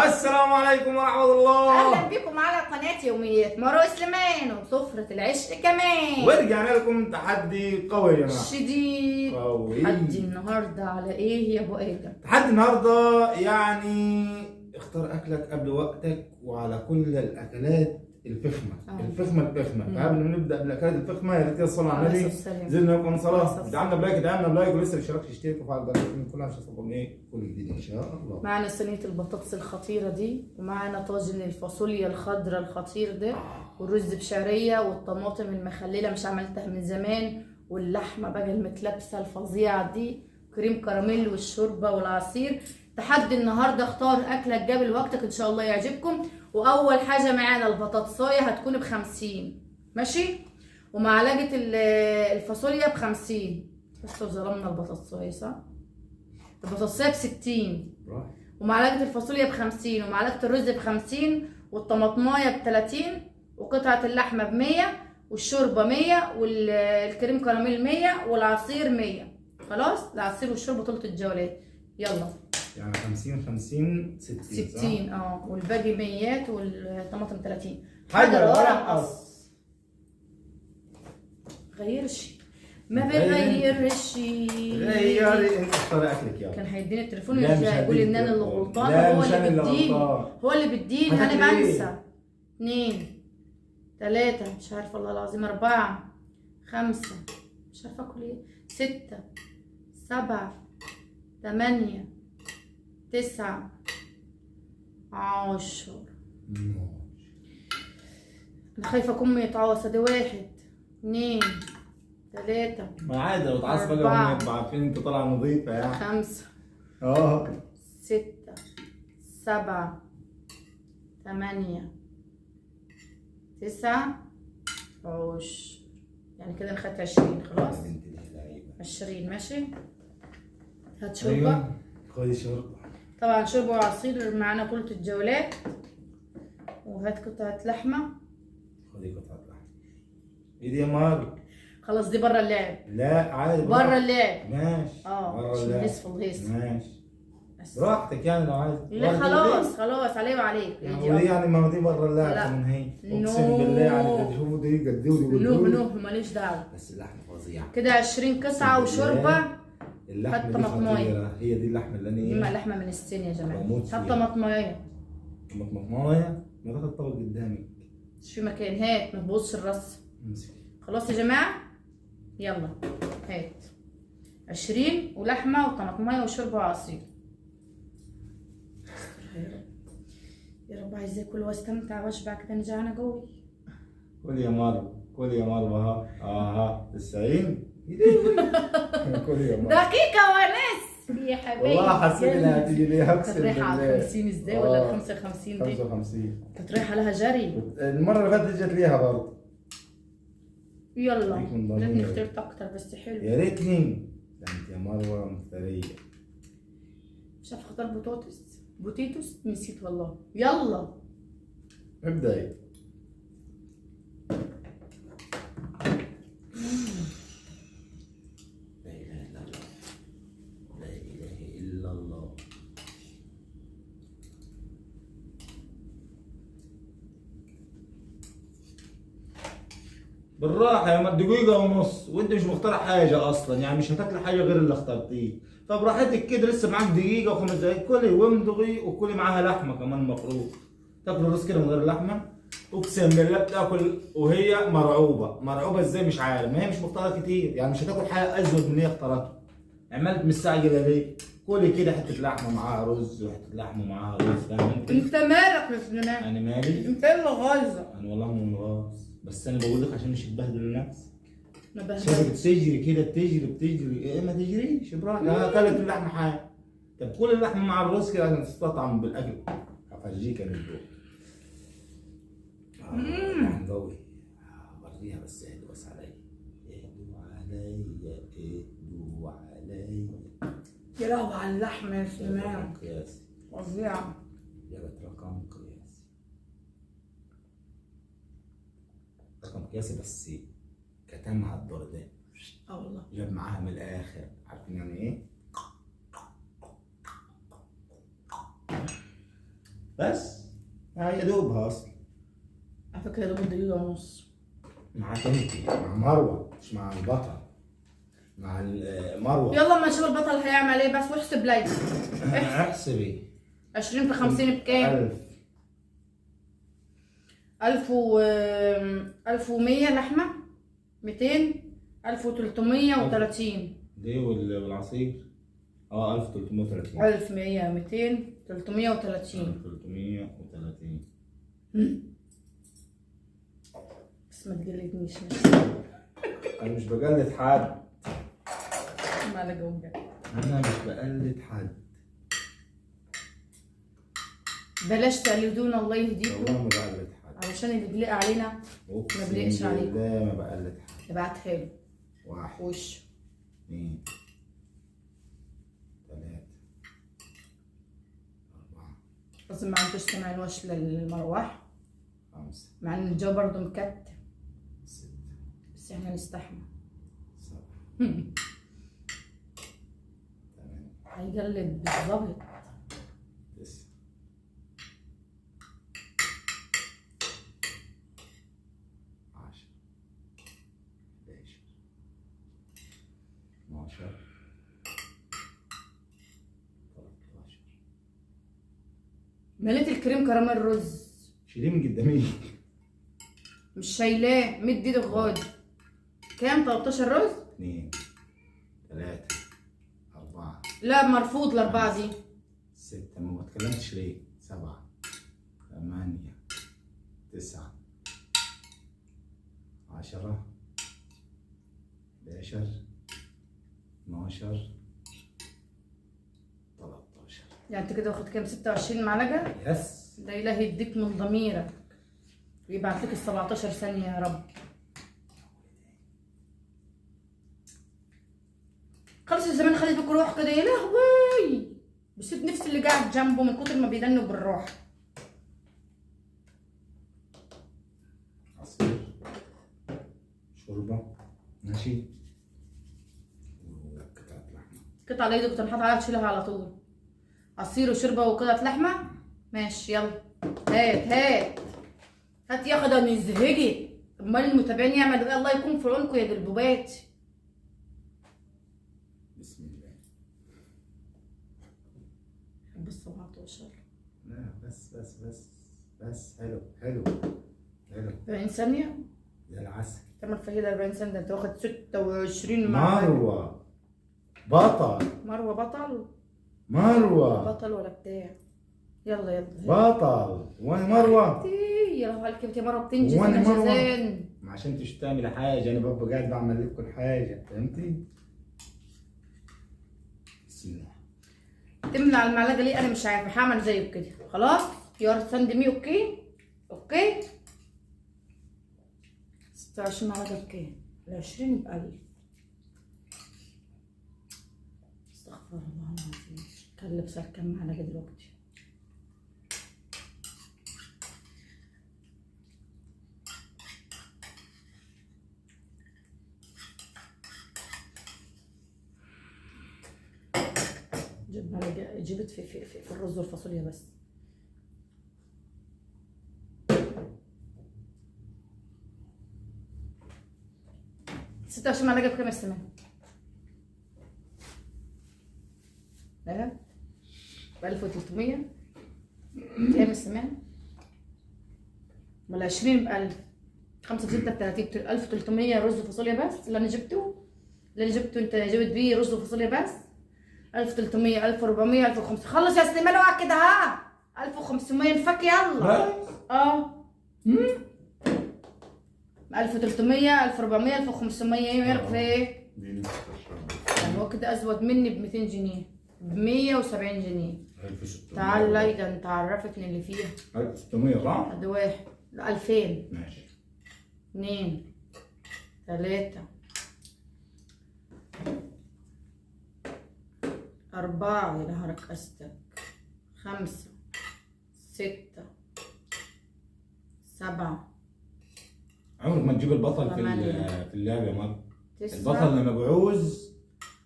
السلام عليكم ورحمة الله. اهلا بكم على قناة يوميات مروة سليمان وسفرة العشق كمان. ورجعنا لكم تحدي قوي يا جماعة. شديد قوي. تحدي النهارده على ايه يا ابو ادم؟ تحدي النهارده يعني اختار اكلك قبل وقتك وعلى كل الاكلات الفخمه. الفخمه فقبل ما نبدا بالاكلات الفخمه يا ريت تصلوا على النبي. زدنا لكم صلاه، ادعمنا بلايك، ادعمنا بلايك، ولسه الاشتراك اشتركوا وفعل الجرس كلها عشان تصلوا ايه كل جديد ان شاء الله. معنا صينيه البطاطس الخطيره دي، ومعنا طاجن الفاصوليا الخضراء الخطير ده، والرز بشعريه، والطماطم المخلله مش عملتها من زمان، واللحمه بقى المتلبسه الفظيعه دي، كريم كراميل والشوربه والعصير. تحدي النهارده اختار اكلك قبل وقتك ان شاء الله يعجبكم. واول حاجه معانا البطاطسايه هتكون ب50 ماشي، ومعلقه الفاصوليا ب50. بس ظلمنا البطاطسايه صح؟ البطاطسايه ب60 ومعلقه الفاصوليا ب50 ومعلقه الرز ب50 والطماطمايه ب30 وقطعه اللحمه ب100 والشوربه 100 والكريم كراميل 100 والعصير 100. خلاص العصير والشوربه طولة الجولات. يلا يعني 50 60 والباقي 100 والطماطم 30. حاجه ولا قص. غيرش ما بغيرش. غيري انت اختار اكلك يلا. كان هيديني التليفون يقول ان انا اللي غلطانه. هو اللي بيديني انا بنسى. 2 3 مش عارفه والله العظيم 4 5 مش عارفه اكل ايه 6 7 8 9 10. انا خايفه اكون متعوصه. دي 1 2 3 ما عادي لو اتعصب بقى هم يبقوا عارفين انت طالعه نظيفه يعني. 5 6 7 8 9 10. يعني كده انا خدت 20. خلاص 20 ماشي. هات شوربه. ايوه خدي شوربه. طبعا شوربه وعصير معانا طولة الجولات. وهات قطعه لحمه. خدي قطعه لحمه. ايه دي يا مار؟ خلاص دي بره اللعب. لا عادي بره اللعب. ماشي. بره اللعب. الهيص الهيص ماشي براحتك يعني لو عايز. لا خلاص عليه وعليك. يعني ما هو دي بره اللعب من هي. اقسم بالله يعني شوفوا دي قد ايه ودي نوه ماليش دعوه. بس اللحمه فظيعه كده 20 قطعه وشوربه. اللحمه دي خطيره. هي دي اللحمه اللي انا دي لحمه من الصين يا جماعه. هات طماطمايه. طماطمايه ما تاخد الطبق قدامك. مش في مكان. هات ما تبصش الرص. خلاص يا جماعه يلا هات 20 ولحمه وطماطمايه وشوربه وعصير. يا رب عايزه اكل واستمتع واشبع كده. انا جعانه قوي. كل يا مروه كل يا مروه. ها 90 كل يا مروه. دقيقه ونص يا حبيبي. والله حسيت انها هتيجي ليها. اقسم بالله. كانت رايحه على 50 ازاي ولا 55 دي؟ 55 كانت رايحه لها جري. المره اللي فاتت جت ليها برضه. يلا ريتني اخترت اكتر بس حلو. يا ريتني. ده انت يا مروه مفتريه. مش عارفه اختار بوتيتوس نسيت والله. يلا ابدأي. لا اله الا الله لا اله الا الله. بالراحه يا مال. دقيقه ونص وانت مش مختار حاجه اصلا يعني مش هتاكل حاجه غير اللي اخترتيه. فبراحتك كده لسه معاك دقيقه و5 دقايق. كلي وامضغي وكلي معاها لحمه كمان مفروض. تاكل الرز كده من غير لحمه. اقسم بالله بتاكل وهي مرعوبه ازاي مش عارف. ما هي مش مختاره كتير يعني مش هتاكل حاجه ازود من هي اختارتها. عملت مستعجله ليه؟ كلي كده حته لحمه معاها رز وحته لحمه معاها رز. فاهم انت مالك يا سليمان؟ انا مالي؟ انت اللي غايظه. انا والله ما منغاص بس انا بقول لك عشان مش تبهدل النفس. ما بهدلش. شايفك بتجري كده بتجري ايه ما تجريش براحتك. انا اكلت اللحمه حاجه. طب كل اللحمه مع الرز كده عشان تستطعم بالاكل. هفرجيك انا الدور. لحم قوي. وريها بس. اهدوا بس عليا. اهدوا عليا. يا لهوي على اللحمه يا سليمان. قياسي. فظيعه. جابت رقم قياسي. رقم قياسي بس كتمها الدردان. والله جاب معاها من الاخر. عارفين يعني ايه؟ بس هي دوبها اصلا. على فكره يا دوب دقيقه ونص. معاك انت مع مروه مش مع البطل. مع مروه. يلا اما نشوف البطل هيعمل ايه بس، واحسب لي. احسبي. 20 في 50 بكام؟ 1100 لحمه، 200، 1330. دي والعصير 1330. 1100 200 330. 330. بس ما تقلدنيش. انا مش بقلد حد. ما لقوا انا مش بقلد حد. بلاش تقلدونا الله يهديكم. والله ما بقلد حد. علشان اللي بيليق علينا ما بيليقش عليكم. لا ما بقلد حد. ابعتها له. 1 وش 2 3 4 لازم ما عندوش سمع الوش للمروح، 5 مع ان الجو برضه مكتم 6 بس احنا نستحمل. 7 8 هيقلد بالظبط. 9 10 11 12 13. مليت الكريم كراميل رز. شيليه من قدامي. مش شايلاه، مد ايدك غادي. كام؟ 13 رز؟ 2 3 4 لا مرفوض الاربعه دي. 6 ما اتكلمتش ليه؟ 7 8 9 10 11 12 13. يعني انت كده واخد كام؟ 26 معلقه؟ يس. ده الهي يديك من ضميرك ويبعت لك ال 17 ثانيه يا رب. خلص الزمان خلي فيك روح كده. يا لهوي بسيب نفسي اللي قاعد جنبه من كتر ما بيدنوا بالروح. عصير شوربه ماشي وقطعه لحمه. قطعه على ايدك كنت حاطط عليها تشيلها على طول. عصير وشوربه وقطعه لحمه ماشي. يلا هات هات ياخد. انا زهقت. امال المتابعين يعملوا ايه؟ الله يكون في عونكم يا جلبوبات. بسم الله. حب ال 17. لا بس حلو 40 ثانيه زي العسل. تعمل فايده 40 ثانيه. ده انت واخد 26 مروه بطل. مروه بطل. مروه بطل ولا بتاع. يلا بطل. وانا مروه. يا لهوي عليك يا مروه بتنجز وانا يا مروه. جزان. ما عشان انت مش تعملي حاجه انا ببقى قاعد بعمل لك كل حاجه فهمتي؟ بسم الله. تملى على المعلقه ليه؟ انا مش عارفه. هعمل زيه كده خلاص. يور ساند مي. اوكي 26 معلقه بكام؟ ال 20 ب 1000. استغفر الله العظيم. كان لبسك كام معلقه دلوقتي؟ جبت في الرز والفاصوليا بس. ستة وعشرين معلقة بكام السمان؟ لا ب 1300. كام السمان؟ ولا 20 ب 1000. 5 في 6 ب 30. 1300 رز وفاصوليا بس اللي انا جبته. انت جبت بيه رز وفاصوليا بس. 1300 1400 1500. خلص يا سليمان اوعى كده. ها 1500 انفك يلا. 1300 1400 1500. يعرف في ايه؟ يعني هو كده ازود مني ب 200 جنيه ب 170 جنيه. 1600. تعال لا ده انت عرفتني اللي فيها. 1600 صح؟ ادي واحد. لا 2000. ماشي. 2 3 4 يا نهارك أستك. 5 6 7 عمرك ما تجيب البطل في 8 في اللعبه يا مرة. 9 البطل لما بعوز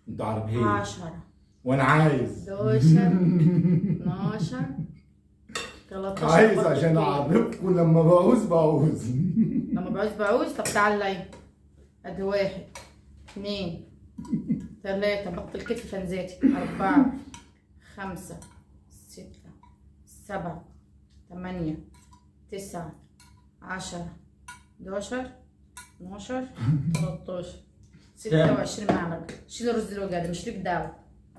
انتوا عارفين 10 وانا عايز 11 12 13 عايز بط عشان كيلو. اعرفكم لما بعوز بعوز. لما بعوز طب تعال لي. ادي 1 2 3 بط الكتف فنزاتي 4 5 6 7 8 9 10 11 12 13 26 معلقة. شيل الرز الوجع ده مش ليك دعوة.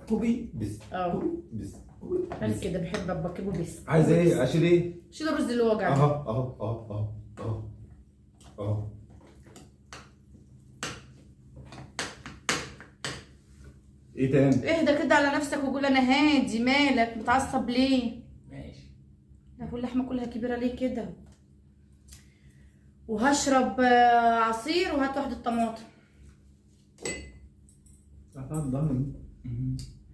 كوبي بس. اه. كوبي بس. كوبي انا بس. كده بحب ابقى بس. عايز ايه؟ اشيل ايه؟ شيل الرز اللي وجع اهو ده. اهو اهو اهو اهو اهو. ايه تاني؟ اهدى كده على نفسك وقول انا هادي، مالك متعصب ليه؟ ماشي. لا كل لحمه كلها كبيره ليه كده؟ وهشرب عصير وهات واحده طماطم. اتفضل.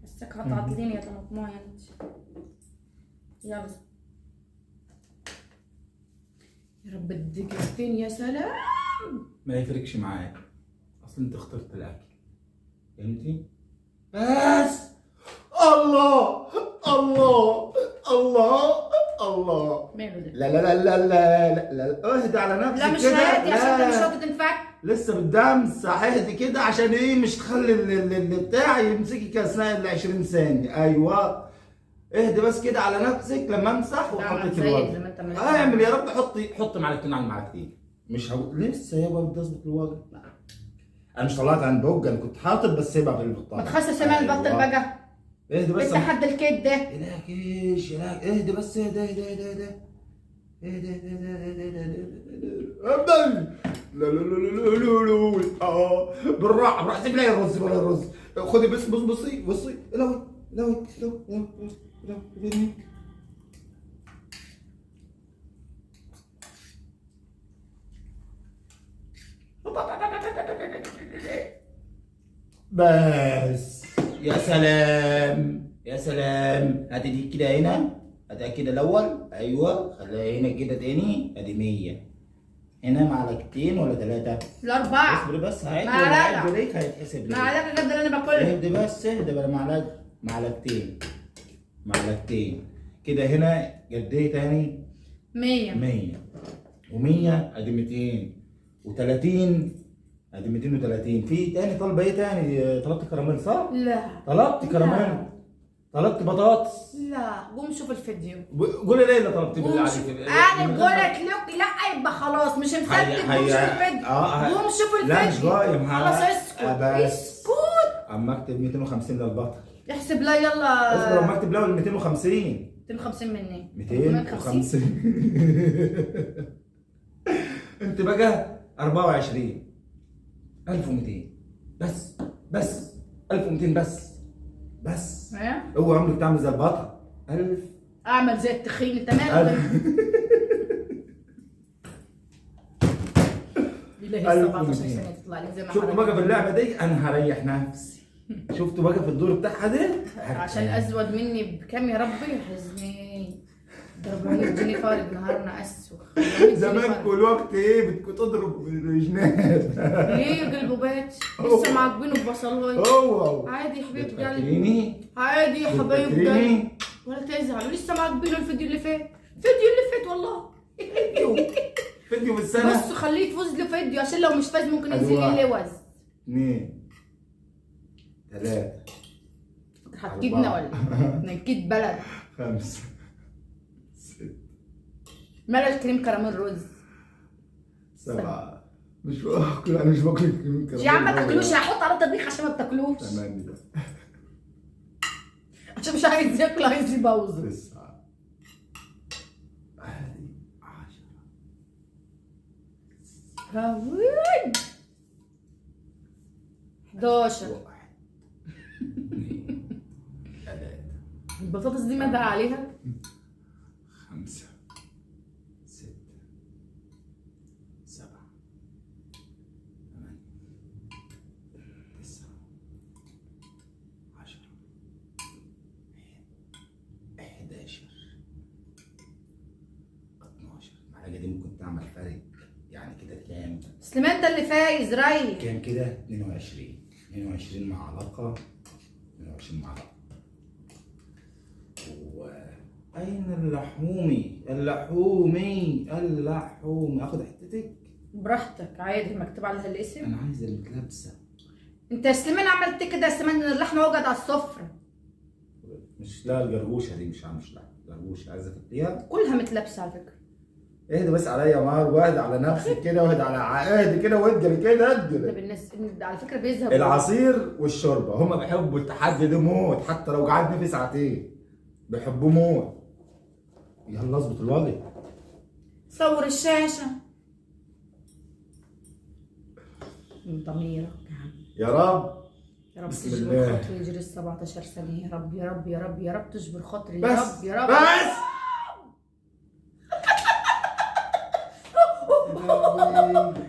حسك هتعطليني يا طماطمايه انت. يلا يا رب اديك فين يا سلام. ما يفرقش معاك، اصل انت اخترت الاكل، فهمتي؟ بس الله الله الله الله. ماله ده؟ لا لا لا لا لا لا، اهدي على نفسك لا مش كده. هادي عشان انت لا. مش راضي تنفك. لسه بالدمس، اهدي كده عشان ايه؟ مش تخلي البتاع يمسكك اثناء ال 20 ثانيه. ايوه اهدي بس كده على نفسك لما امسح وحطيت زيك الوجه. زي ما انت عملت. اعمل يا رب، حطي معلقتين على المعلقتين. مش هقول لسه يابا بدي اظبط الوجه. انا مش طلعت عن بوج، انا كنت حاطط بس سيبها في البطاقه. ما تخسس يا مان البط البقى. اهدي بس. انت حد الكيد ده. إلهك ايش إلهك، اهدي بس، اهدي اهدي اهدي اهدي اهدي اهدي. لا لا لا لا لا لا. بالراحه بالراحه، سيب لي الرز بلا الرز. خدي بس بصي بصي. لوي لوي لوي لوي لوي. بس يا سلام يا سلام. هاتي دي كده هنا، هاتها كده الاول. ايوه خليها هنا كده تاني. ادي 100 هنا. معلقتين ولا 3؟ الاربعه. اصبري بس، هعد معلقة. ليك هيتحسب لك. معلقه قد اللي انا باكلها. اهدي بس، اهدي بلا معلقه. معلقتين كده. هنا قد ايه تاني؟ 100 و100 ادي 230. ادي 230. في تاني طالبه ايه تاني؟ طلبت كراميل صح؟ لا طلبت كراميل. لا. طلبت بطاطس. لا قوم شوف الفيديو. قولي ليه اللي طلبتيه قوم بالله شوف. عليك. انا بقول لك لا يبقى خلاص مش مصدق. قوم شوف الفيديو. قوم شوف الفيديو. لا مش قايم. خلاص اسكت اسكت. اما اكتب 250 للبطل. احسب لا يلا. اصبر اما اكتب له 250. 250 مني 250. انت بقى 24 1200 بس 1200 بس. ايه؟ هو عمرك تعمل زي البطل 1000. اعمل زي التخين انت مالك؟ 1000. بالله 17 سنه تطلع لي زي ما شفتوا بقى في اللعبه دي انا هريح نفسي. شفتوا بقى في الدور بتاعها ده عشان ازود مني بكام يا ربي حزني. ده 400 جنيه فارق نهارنا اسود. زمان كل وقت ايه بتكون تضرب بالجنات. ليه قلبوبات لسه معجبينه ببصلايه. هو عادي يا حبيب قلبي. فاكريني؟ عادي يا حبايب قلبي. فاكريني؟ ولا تزعلوا لسه معجبينه الفيديو اللي فات. الفيديو اللي فات والله. فيديو بالسنه. بص خليه يفوز له فيديو عشان لو مش فاز ممكن ينزل أيوة. لي اللوز. 2 3 هتكيدنا ولا نكيد بلد. 5 6 مالك كريم كراميل رز. 7 مش باكل. انا مش باكل الكريم كراميل. يا عم ما تاكلوش هحط على الطبيخ عشان ما بتاكلوش. 8 عشان مش عايز ياكل عايز يبوظ. 9 10 هاوي 11 البطاطس دي مدى عليها 5 6 7 8 9 10 11 12. المعلقة دي ممكن تعمل فرق يعني. كده كام؟ سليمان ده اللي فايز ريح. كام كده؟ 22 معلقة. 22 معلقة أين اللحومي؟ اللحومي اللحومي، آخد حتتك؟ براحتك عادي، مكتوب عليها الاسم. أنا عايز المتلبسة. انت يا سليمان عملت كده يا سليمان، اللحمه وجد على السفره. مش، لا الجرجوشة دي مش لحمة، جرجوشة عايزة تاكليها؟ كلها متلبسه على فكره. اهدي بس عليا يا مار، واهدي على نفسك كده، واهدي على اهدي كده، واهدي كده، ده اهدي. بالناس على فكره بيذهب. العصير والشوربه هم بيحبوا التحدي ده موت، حتى لو قعدنا فيه ساعتين بيحبوه موت. يلا اظبط الوضع. صور الشاشه. من ضميرك يا رب. يا رب بسم تجبر الله. خاطري يجري 17 ثانيه، يا رب يا رب يا رب يا رب تجبر خاطري، يا بس رب يا رب. بس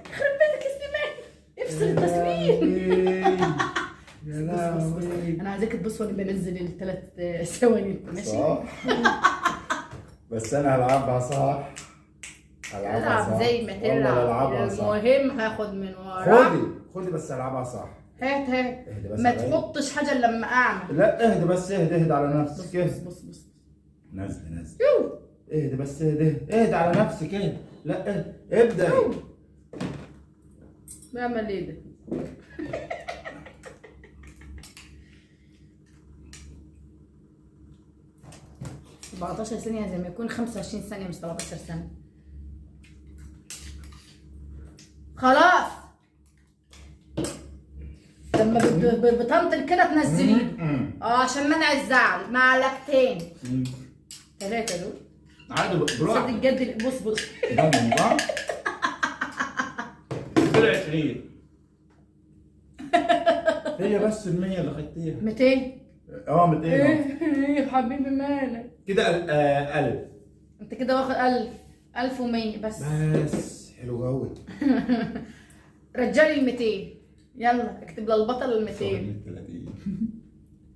يخرب بيتك يا سليمان، افصل التصوير. يا بص بص، لهوي. انا عايزاك تبص وانا بنزل الثلاث ثواني، ماشي؟ صح. بس انا هلعبها صح. العب زي ما والله هلعبها تلعب، صح. المهم هاخد من وراك. خدي بس هلعبها صح. هات اهدي بس ما عليا. تحطش حاجه إلا لما اعمل. لا اهدي بس، اهدي على بص نفسك. اهدي بص بص. نزل. يو. اهدي بس، اهدي على نفسك اهدي. لا اهدي، ابدأ. بعمل ايه ده؟ ب 17 ثانية زي ما يكون 25 ثانية مش 17 ثانية. خلاص. لما بتنطل كده تنزليه. عشان منع الزعل. معلقتين. 3 دول. عادي صدق براحتك. الجد. بص ده من بعض. طلع 20. هي بس ال 100 اللي خدتيها. 200. 200. ايه حبيبي مالك؟ كده 1000. انت كده واخد 1000. 1100 بس. بس حلو قوي. رجالي ال 200. يلا اكتب للبطل ال 200. 30.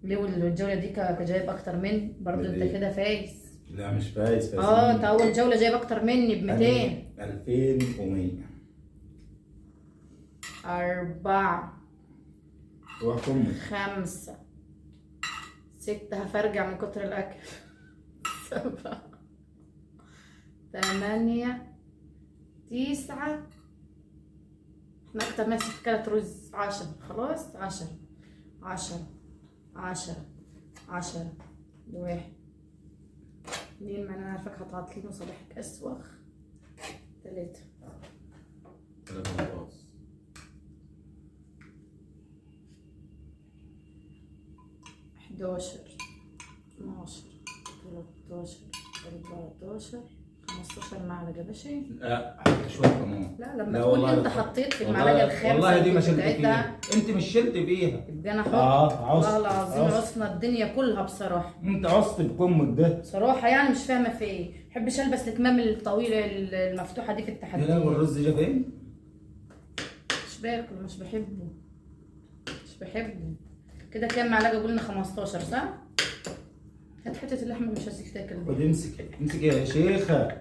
ليه والجولة دي جايب اكتر مني برضه، انت كده فايز. لا مش فايز. انت اول جولة جايب اكتر مني ب 200. 2100. 4 واحكم. 5 6 هفرجع من كتر الاكل. 7 8 9 احنا اكتر ناس اكلت رز. 10 خلاص. 10 10 10 10 1 2 ما انا عارفاك هتعطليني وصباحك اسوخ. 3 11 12 13 14 15 معلقة ماشي؟ لا حط شويه كمان. لا لما تقول لي انت حطيت في المعلقة الخامسة والله دي ما شلت بتاعتها، فيها، انت مش شلت فيها. يبقى انا احط. عصت. والله العظيم عصت. عصنا الدنيا كلها بصراحة. انت عصت بكمك ده. بصراحة يعني مش فاهمة في ايه، محبش البس الكمام الطويلة المفتوحة دي في يا التحدي. لا والرز جه فين؟ مش باكل، مش بحبه. مش بحبه. كده كام معلقة؟ قلنا 15 صح؟ هات حتة اللحمة اللي مش هسيك تاكل دي. خد امسكي يا شيخة،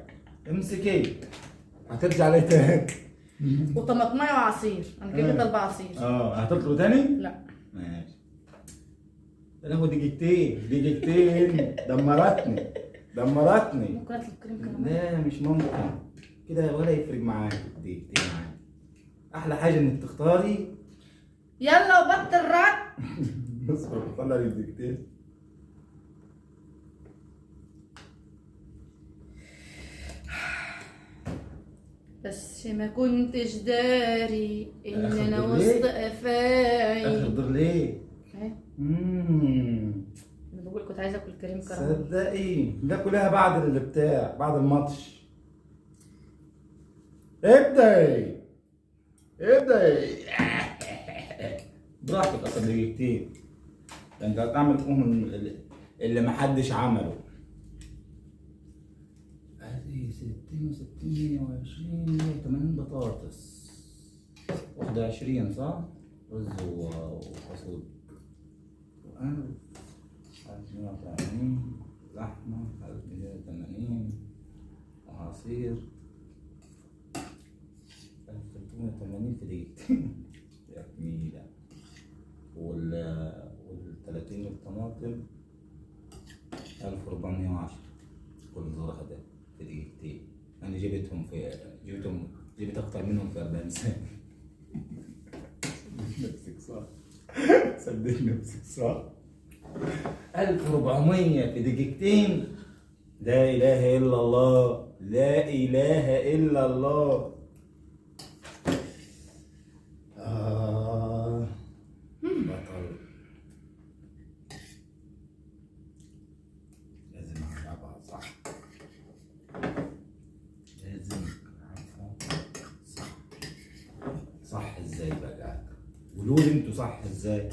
امسكي. هترجع لي تاني. وطماطمايه وعصير، انا كده طالبة عصير. هتطلبوا تاني؟ لا. ماشي. لا هو دقيقتين دمرتني. ممكن اطلب كريم كمان؟ لا مش ممكن كده ولا يفرق معاك. دقيقتين معاك. احلى حاجة انك تختاري. يلا وبطل رد. اصبر بطلع لي دقيقتين. بس ما كنتش داري ان آخر انا دور وسط ليه؟ قفاي. اخر دور ليه؟ ايه؟ اممم انا بقول كنت عايزه اكل كريم كراميل. صدقي ده كلها بعد البتاع، بعد الماتش. ابدأي براحتك. اصلا دقيقتين ده انت هتعمل فيهم اللي محدش عمله. ادي 60 و60 120 180 بطاطس. 21 صح؟ رز وفاصوليا. 1180 لحمة. 1280 وعصير. 1380 في دقيقتين. يا جميلة. وال 30 الطماطم 1410. جبت اكتر منهم في 40 سنه. نفسك صح. صدق نفسك صح. 1400 في دقيقتين. لا اله الا الله، لا اله الا الله. بطل. لازم العبها صح. لازم العبها صح. صح ازاي بقى؟ قولولي انتوا صح ازاي؟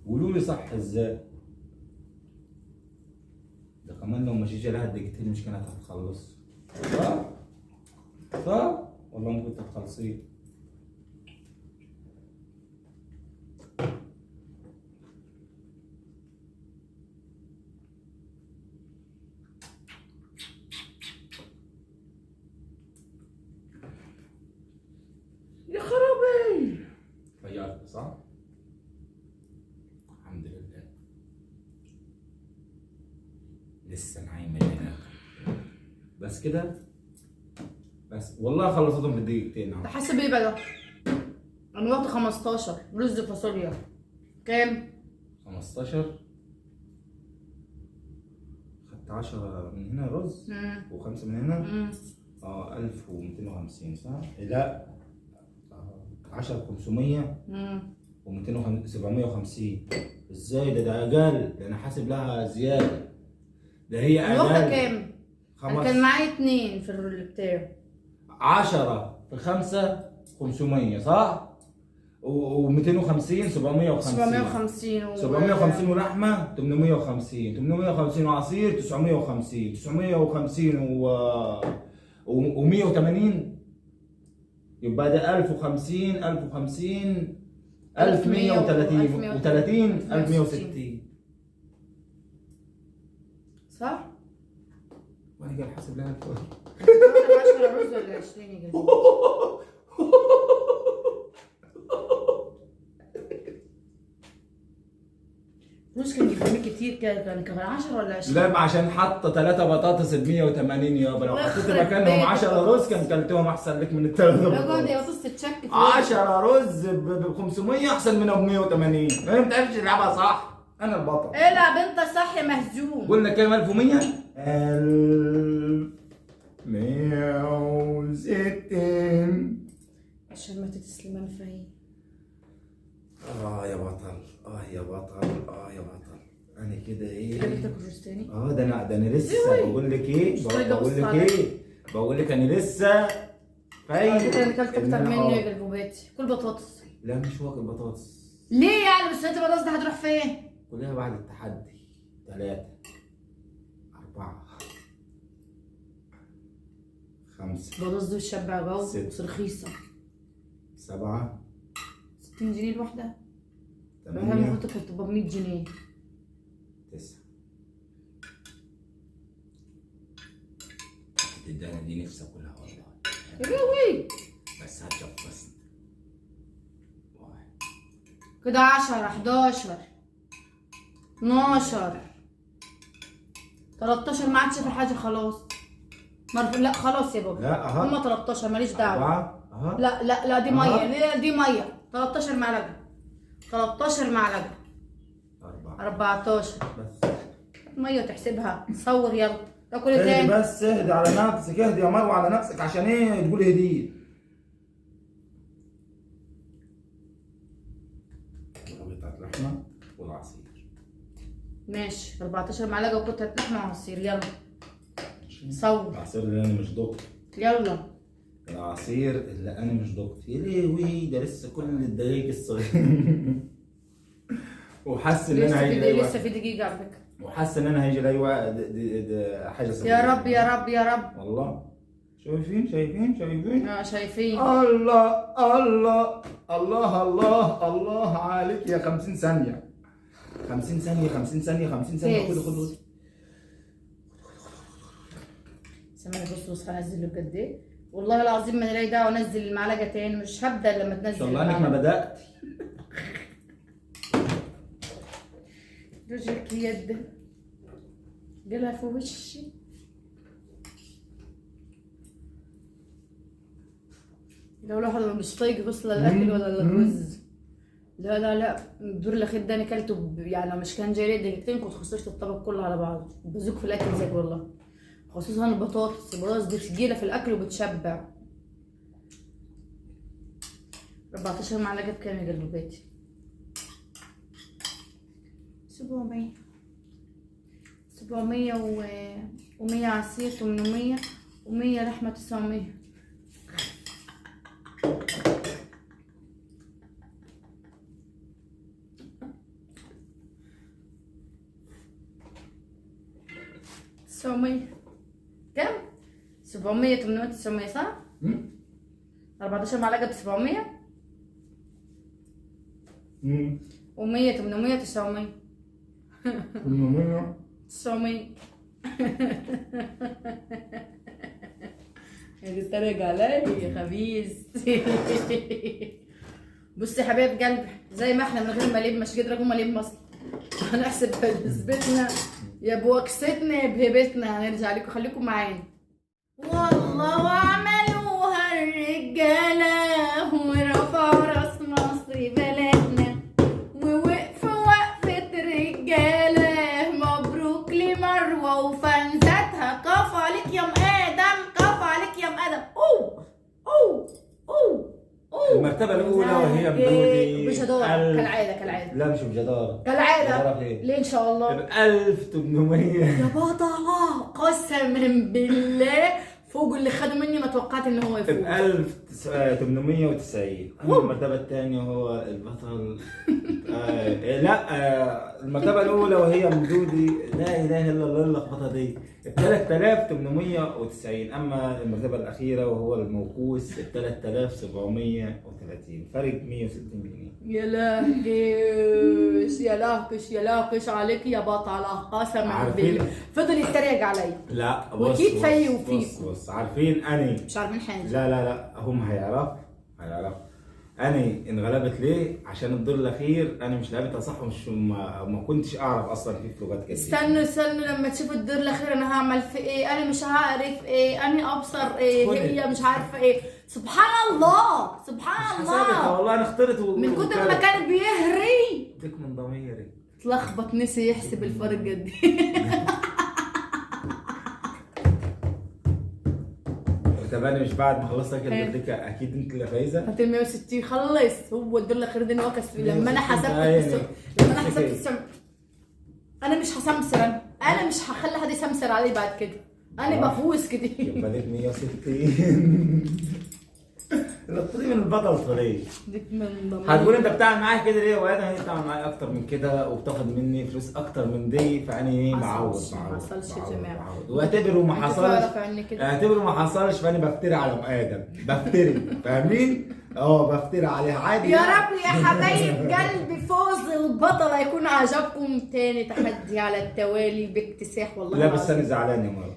قولولي صح ازاي؟ ده كمان لو مشيتش لها دقيقتين مش كانت هتخلص. صح؟ صح؟ والله ما كنت هتخلصيه. يا خرابي. غيرت صح؟ الحمد لله. لسه نعيم هناك. بس كده؟ بس والله خلصتهم في دقيقتين اهو. حاسب ايه بقى؟ انا وقت 15 رز فاصوليا كام؟ 15. خدت 10 من هنا رز و5 من هنا. 1250 صح؟ لا 10 500 و200 750. ازاي ده اقل؟ ده انا حاسب لها زياده. ده هي اقل. الوقت كام؟ انا كان معايا 2 في الرول بتاعي. 10 في 5 500 صح؟ و250 750 750 ولحمه 850 850 وعصير 950 950 و180 يبقى ده 1050 1050 1130 و30 1160 صح؟ وانا جاي احسب لها 10 رز ولا 20 يا جماعه؟ رز كان يجيب كتير كان 10 ولا 20؟ لا عشان حاطه 3 بطاطس ب 180 يابا. لو حطيت مكانهم 10 رز كان كلتهم احسن لك من الثلاثه بطاطس. اقعد يا بطاطس تتشك 10 رز ب 500 احسن منهم ب 180. ما بتعرفش تلعبها صح. انا البطل. العب انت صح يا مهزوم. قلنا كام 1100؟ 1160 عشان ما تسلمان فاهم. يا بطل. يا بطل. يا بطل. انا كده ايه؟ تاكل رز تاني؟ ده انا لسه بقول لك ايه؟ بقول لك انا لسه على فكره انا اكلت اكتر مني يا جلبوباتي. كل بطاطس. لا مش واكل بطاطس. ليه يعني؟ بس انت البطاطس دي هتروح فين؟ كلها بعد التحدي. 3 4 5 البطاطس دي بتشبع جو بس رخيصه. 7 60 جنيه الواحده. 8 المفروض كانت تبقى ب 100 جنيه. 9 انا دي نفسي اكلها والله يا لهوي. بس هتشفصني. كده 10 11 12 13 ما عادش في حاجه خلاص. لا خلاص يا بابا. لا هما 13 ماليش دعوه. 4 لا دي ميه. لا دي ميه. 13 معلقه 13 معلقه 14 بس ميه تحسبها. صور يلا تاكل ايه تاني؟ بس اهدي على نفسك. اهدي يا مروه على نفسك. عشان ايه تقولي هديه؟ قطعة لحمه والعصير. ماشي 14 معلقه وقطعه لحمه وعصير. يلا صور. العصير اللي انا مش دكتور. يلا العصير اللي انا مش دكتور. يا لهوي ده لسه كل الدقايق الصغيره. وحاسس ان انا هيجي لسه في دقيقه على فكره. وحاسس ان انا هيجي لي وقت حاجه صغيره. يا رب يا رب يا رب والله. شايفين شايفين. الله عليك يا 50 ثانيه 50 ثانيه 50 ثانيه 50 ثانيه. خد سامعني. بص هنزل له بجد ايه والله العظيم ما الاقي دعوه انزل المعلقه تاني. مش هبدا لما تنزل. ان شاء الله انك ما بدات. رجلك يد جالها في وشي. لو الواحد مش طايق اصلا الاكل ولا الرز. لا لا لا، الدور الاخير ده انا اكلته يعني لو مش كان جاي لي دقيقتين كنت خسرت الطبق كله على بعضه. بزوق في الاكل زيك والله، خصوصا البطاطس دي تقيله في الاكل وبتشبع. 14 معلقه بكام يا قلب بيتي؟ 700 و100 عصير، 800 و100 لحمه، 900. كم؟ 700 800 900 صح؟ 14 معلقة ب 700 و100 800 900 900. بتتريق علي يا خبيث. بصي يا حبايب قلبي، زي ما احنا من غير ما لب مش قادره اقوم الب اصلا. هنحسب بنسبتنا يا بوكستنا يا بهبتنا. هنرجع لكم، خليكم معانا. والله وعملوها الرجاله ورفعوا راس مصر بلدنا ووقفوا وقفه رجاله. مبروك لمروه وفنزتها. كفو عليك يا ام ادم، كفو عليك يا ام ادم. اوه اوه اوه اوه. المرتبة الأولى وهي بدودي بجدارة كالعادة. لا مش بجدارة كالعادة. ليه إن شاء الله؟ 1800 يا بطلة قسما بالله فوق اللي خدوا مني ما توقعت إن هو يفوز. 1890. أما المرتبة الثانية هو البطل المرتبة الأولى وهي مدودي. لا إله إلا الله اللخبطة دي. 3890. أما المرتبة الأخيرة وهو الموكوس 3730. فرق 160 جنيه. يا لهكش عليك يا بطلة قسما بالله. فضل يتريق علي. لا واكيد في وفيكم. بص عارفين أني مش عارفين حاجة. لا هم هيعرف أنا انغلبت ليه؟ عشان الدور الأخير أنا مش لعبتها صح ومش ما كنتش أعرف أصلا في فلوجات كتير. استنوا لما تشوفوا الدور الأخير أنا هعمل في إيه؟ أنا مش عارف إيه، أنا أبصر إيه، هي مش عارفة إيه. سبحان الله والله أنا اخترت من كتر ما كان بيهري ديك من ضميري اتلخبط نسي يحسب الفرق قد طب انا مش بعد ما خلصت اكل الدكه اكيد انت اللي فايزه. 160 خلص. هو الدور الاخير ده وكس فيه. لما انا حسبت انا مش هسمسر. انا مش هخلي حد يسمسر علي بعد كده. انا بفوز كده. يبقى ليك 160. الطريق من البطل طريق. ديك من ضميري. هتقول انت بتعمل معايا كده ليه؟ وادم هي بتعمل معايا اكتر من كده وبتاخد مني فلوس اكتر من دي، فانا ايه معود. ما حصلش يا جماعه. واعتبروا ما حصلش فانا بفتري على ام ادم. فاهمين؟ بفتري عليها عادي. يا رب يا حبايب قلبي فوز البطل هيكون عجبكم. تاني تحدي على التوالي باكتساح والله. لا بس انا زعلان يا مروه.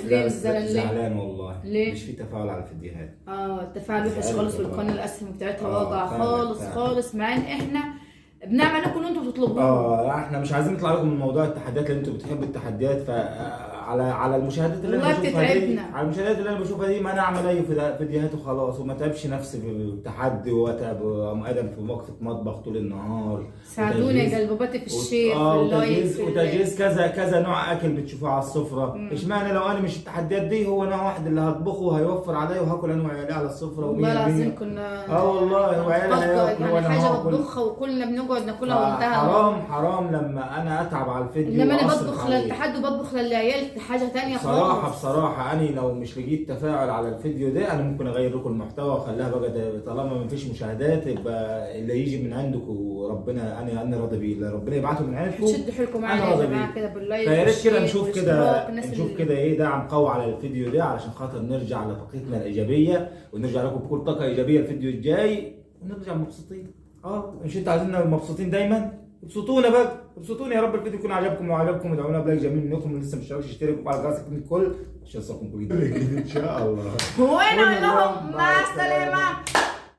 ليه زعلان والله. ليه؟ مش في تفاعل على الفيديوهات. التفاعل وحش خالص والقناه الاسهم بتاعتها واضحه خالص مع ان احنا بنعمل لكم اللي انتوا بتطلبوه. احنا مش عايزين نطلع لكم من موضوع التحديات لان انتوا بتحبوا التحديات. على المشاهدات اللي انا بشوفها دي ما انا اعمل اي فيديوهات وخلاص وما تعبش نفسي بالتحدي واتعب ام ادم في وقفه مطبخ طول النهار. ساعدوني يا قلبوباتي في الشير في اللايف وتجهيز كذا نوع اكل بتشوفوه على السفره. اشمعنى لو انا مش التحديات دي هو نوع واحد اللي هطبخه هيوفر عليا وهاكل انا وعيالي على السفره. والله العظيم كنا والله وعيالي هياكلوا يعني حاجه بطبخها وكلنا بنقعد ناكلها وانتهى. حرام لما انا اتعب على الفيديو. انما انا بطبخ للتحدي وبطبخ للعيال حاجه ثانيه خالص. بصراحة أنا لو مش لقيت تفاعل على الفيديو ده أنا ممكن أغير لكم المحتوى وأخليها بقى طالما ما فيش مشاهدات يبقى اللي يجي من عندكم ربنا أنا راضي بيه. اللي ربنا يبعته من عندكم شدوا حيلكم معايا يا جماعة كده باللايك. فيا ريت كده نشوف كده إيه دعم قوي على الفيديو ده علشان خاطر نرجع لطاقتنا الإيجابية ونرجع لكم بكل طاقة إيجابية الفيديو الجاي ونرجع مبسوطين. مش أنتوا عايزيننا مبسوطين دايما؟ ابسطونا يا رب الفيديو يكون عجبكم. لو عجبكم ادعونا بلايك جميل منكم اللي لسه مش اشتركوا يشتركوا على القناه الكل عشان يوصلكم كل جديد ان شاء الله. وانا لهم مع السلامه.